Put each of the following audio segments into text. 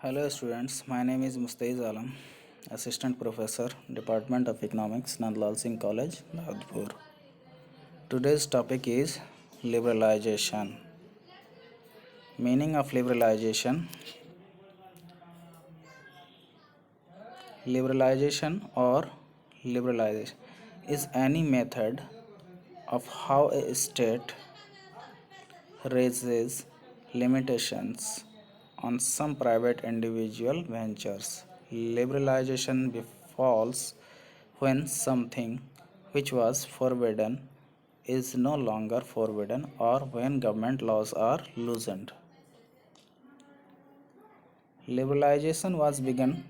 Hello students, my name is Mustaiz Alam, Assistant Professor, Department of Economics, Nandlal Singh College, Nagpur. Today's topic is liberalization. Meaning of liberalization. Liberalization or liberalization is any method of how a state raises limitations on some private individual ventures. Liberalization befalls when something which was forbidden is no longer forbidden or when government laws are loosened. Liberalization was begun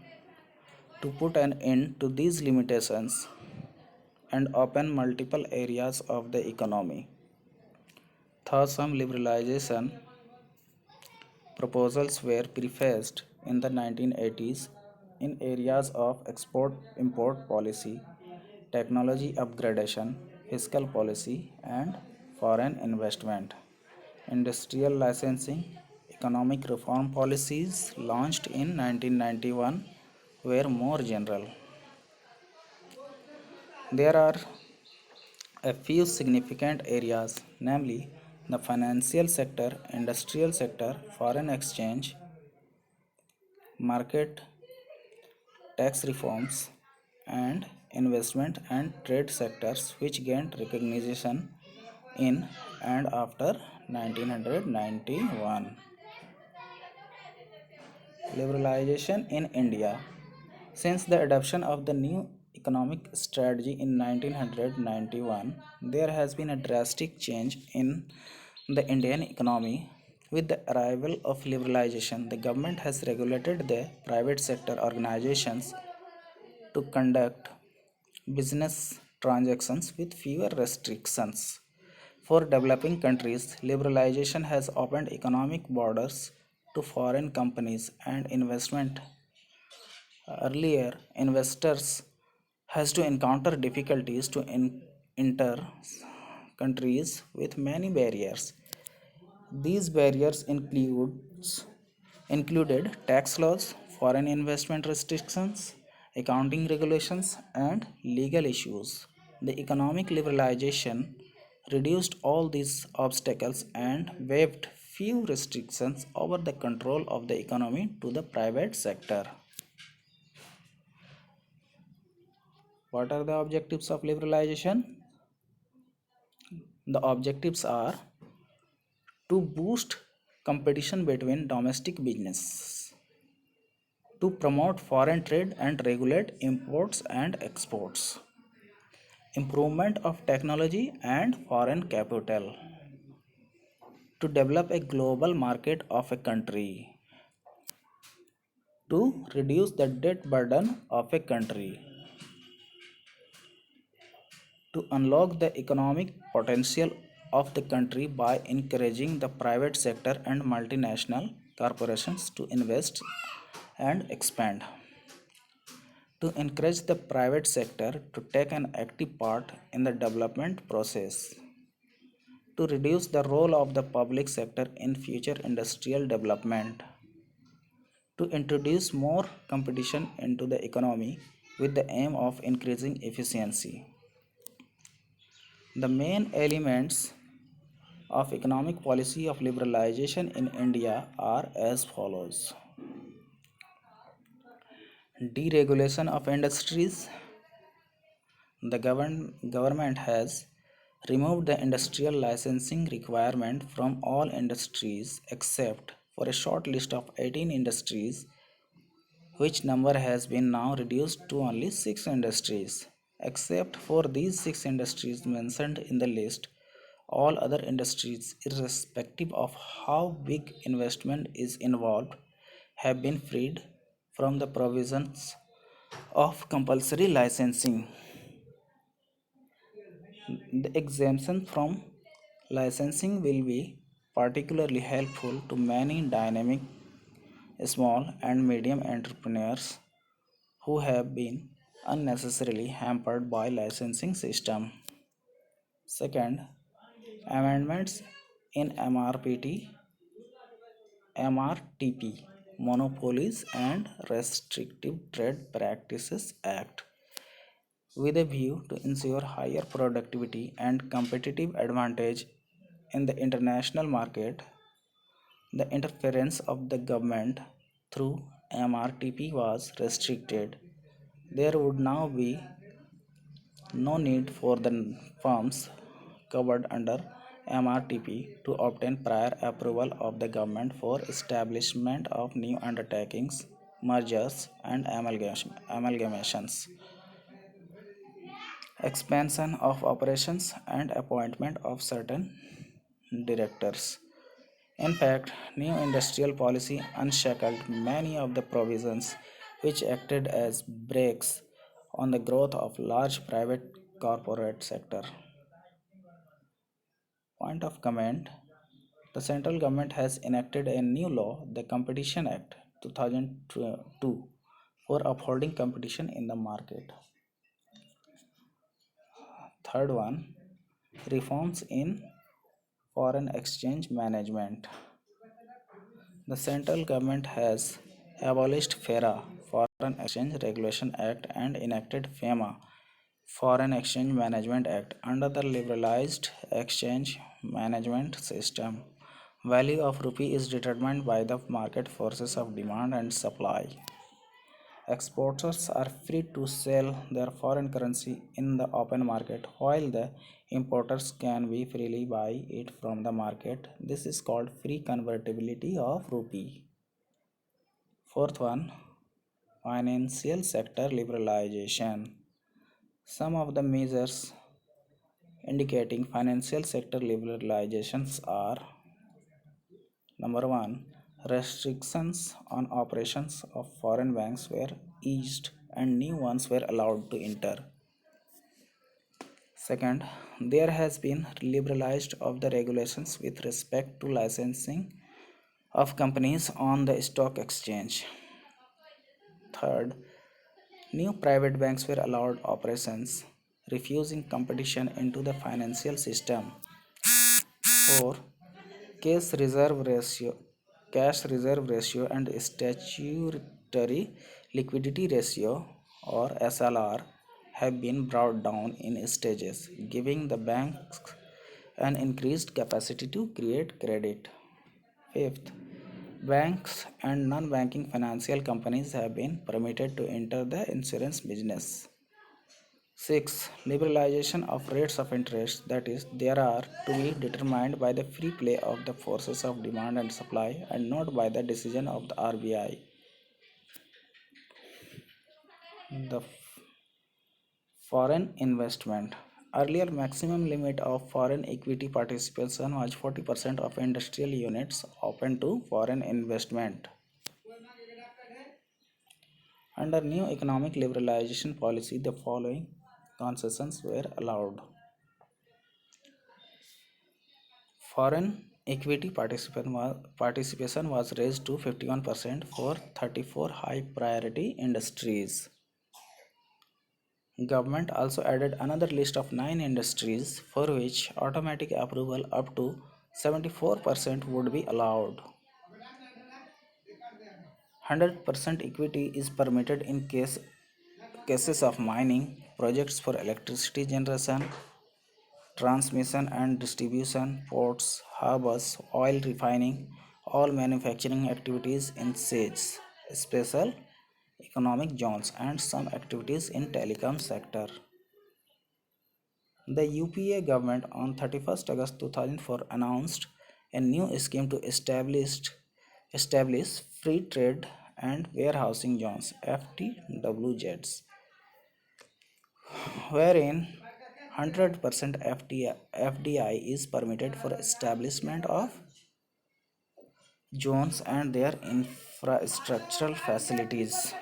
to put an end to these limitations and open multiple areas of the economy. Thus, some liberalization proposals were prefaced in the 1980s in areas of export import policy, technology upgradation, fiscal policy, and foreign investment. Industrial licensing, economic reform policies launched in 1991 were more general. There are a few significant areas, namely the financial sector, industrial sector, foreign exchange, market, tax reforms, and investment and trade sectors which gained recognition in and after 1991. Liberalization in India. Since the adoption of the new economic strategy in 1991, there has been a drastic change in the Indian economy. With the arrival of liberalization, the government has regulated the private sector organizations to conduct business transactions with fewer restrictions. For developing countries, liberalization has opened economic borders to foreign companies and investment. Earlier, investors has to encounter difficulties to enter countries with many barriers. These barriers included tax laws, foreign investment restrictions, accounting regulations, and legal issues. The economic liberalization reduced all these obstacles and waived few restrictions over the control of the economy to the private sector. What are the objectives of liberalization? The objectives are to boost competition between domestic business, to promote foreign trade and regulate imports and exports, improvement of technology and foreign capital, to develop a global market of a country, to reduce the debt burden of a country, to unlock the economic potential of the country by encouraging the private sector and multinational corporations to invest and expand, to encourage the private sector to take an active part in the development process, to reduce the role of the public sector in future industrial development, to introduce more competition into the economy with the aim of increasing efficiency. The main elements of economic policy of liberalization in India are as follows: deregulation of industries. The government has removed the industrial licensing requirement from all industries except for a short list of 18 industries, which number has been now reduced to only 6 industries. Except for these 6 industries mentioned in the list, all other industries, irrespective of how big investment is involved, have been freed from the provisions of compulsory licensing. The exemption from licensing will be particularly helpful to many dynamic small and medium entrepreneurs who have been unnecessarily hampered by licensing system. Second, amendments in MRPT, MRTP. Monopolies and Restrictive Trade Practices Act with a view to ensure higher productivity and competitive advantage in the international market. The interference of the government through MRTP was restricted. There would now be no need for the firms covered under MRTP to obtain prior approval of the government for establishment of new undertakings, mergers, and amalgamations, expansion of operations, and appointment of certain directors. In fact, new industrial policy unshackled many of the provisions which acted as brakes on the growth of large private corporate sector. Point of comment: the central government has enacted a new law, the Competition Act 2002, for upholding competition in the market. Third one, reforms in foreign exchange management. The central government has abolished FERA, Foreign Exchange Regulation Act, and enacted FEMA, Foreign Exchange Management Act. Under the liberalized exchange management system, value of rupee is determined by the market forces of demand and supply. Exporters are free to sell their foreign currency in the open market, while the importers can be freely buy it from the market. This is called free convertibility of rupee. Fourth one, financial sector liberalization. Some of the measures indicating financial sector liberalizations are: number one, restrictions on operations of foreign banks were eased and new ones were allowed to enter. Second, there has been liberalized of the regulations with respect to licensing of companies on the stock exchange. Third, new private banks were allowed operations, refusing competition into the financial system. 4. Cash reserve ratio, cash reserve ratio and statutory liquidity ratio or SLR have been brought down in stages, giving the banks an increased capacity to create credit. Fifth, banks and non-banking financial companies have been permitted to enter the insurance business. 6. Liberalization of rates of interest, that is, they are to be determined by the free play of the forces of demand and supply and not by the decision of the RBI. The foreign investment. Earlier maximum limit of foreign equity participation was 40% of industrial units open to foreign investment. Under new economic liberalization policy, the following concessions were allowed. Foreign equity participation was raised to 51% for 34 high priority industries. Government also added another list of 9 industries for which automatic approval up to 74% would be allowed. 100% equity is permitted in cases of mining, projects for electricity generation, transmission and distribution, ports, harbors, oil refining, all manufacturing activities in SEZ, special economic zones, and some activities in telecom sector. The UPA government on 31st August 2004 announced a new scheme to establish free trade and warehousing zones FTWZs, wherein 100% FDI is permitted for establishment of zones and their infrastructural facilities.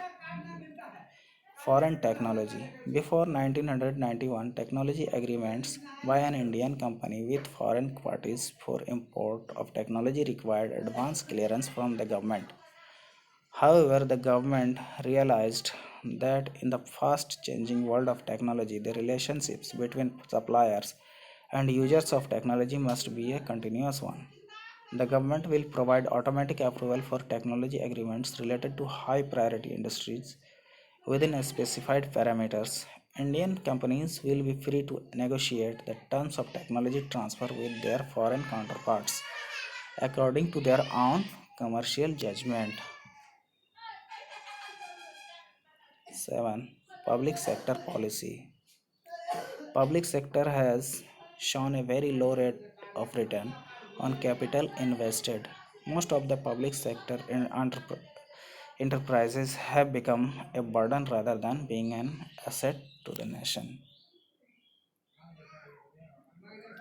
Foreign technology. Before 1991, technology agreements by an Indian company with foreign parties for import of technology required advance clearance from the government. However, the government realized that in the fast changing world of technology, the relationships between suppliers and users of technology must be a continuous one. The government will provide automatic approval for technology agreements related to high priority industries within a specified parameters. Indian companies will be free to negotiate the terms of technology transfer with their foreign counterparts according to their own commercial judgment. 7. Public sector policy. Public sector has shown a very low rate of return on capital invested. Most of the public sector enterprises have become a burden rather than being an asset to the nation.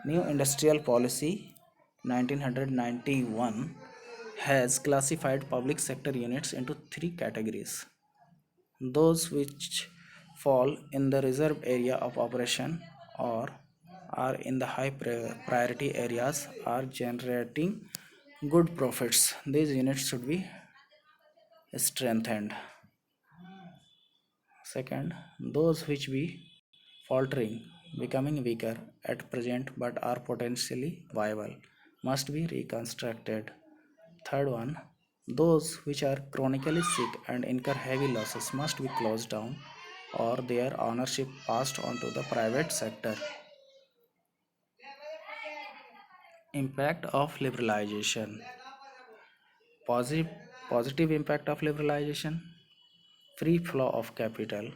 New Industrial Policy 1991 has classified public sector units into three categories: those which fall in the reserve area of operation or are in the high priority areas are generating good profits. These units should be strengthened. Second, those which be faltering, becoming weaker at present but are potentially viable, must be reconstructed. Third one, those which are chronically sick and incur heavy losses must be closed down or their ownership passed on to the private sector. Impact of liberalization. Positive, positive impact of liberalization: free flow of capital.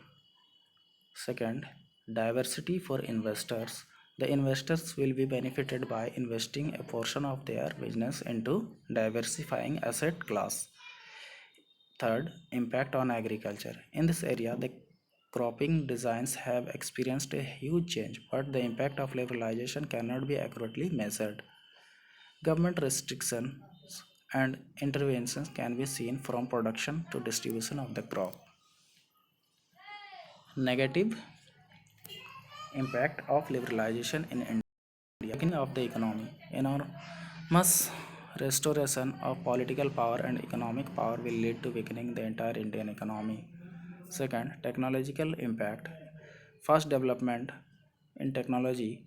Second, diversity for investors. The investors will be benefited by investing a portion of their business into diversifying asset class. Third, impact on agriculture. In this area, the cropping designs have experienced a huge change, but the impact of liberalization cannot be accurately measured. Government restrictions and interventions can be seen from production to distribution of the crop. Negative impact of liberalization in India. Beginning of the economy. Enormous restoration of political power and economic power will lead to weakening the entire Indian economy. Second, technological impact. Fast development in technology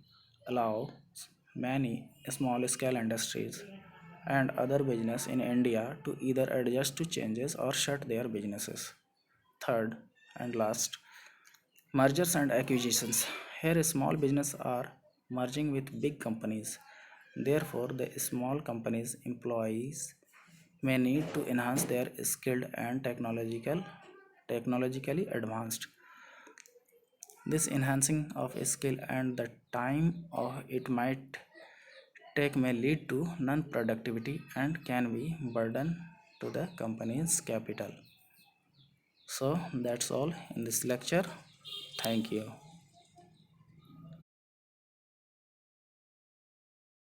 allows many small scale industries and other business in India to either adjust to changes or shut their businesses. Third and last, mergers and acquisitions. Here, small businesses are merging with big companies. Therefore, the small companies' employees may need to enhance their skilled and technologically advanced. This enhancing of skill and the time it might take may lead to non-productivity and can be burden to the company's capital. So that's all in this lecture. Thank you.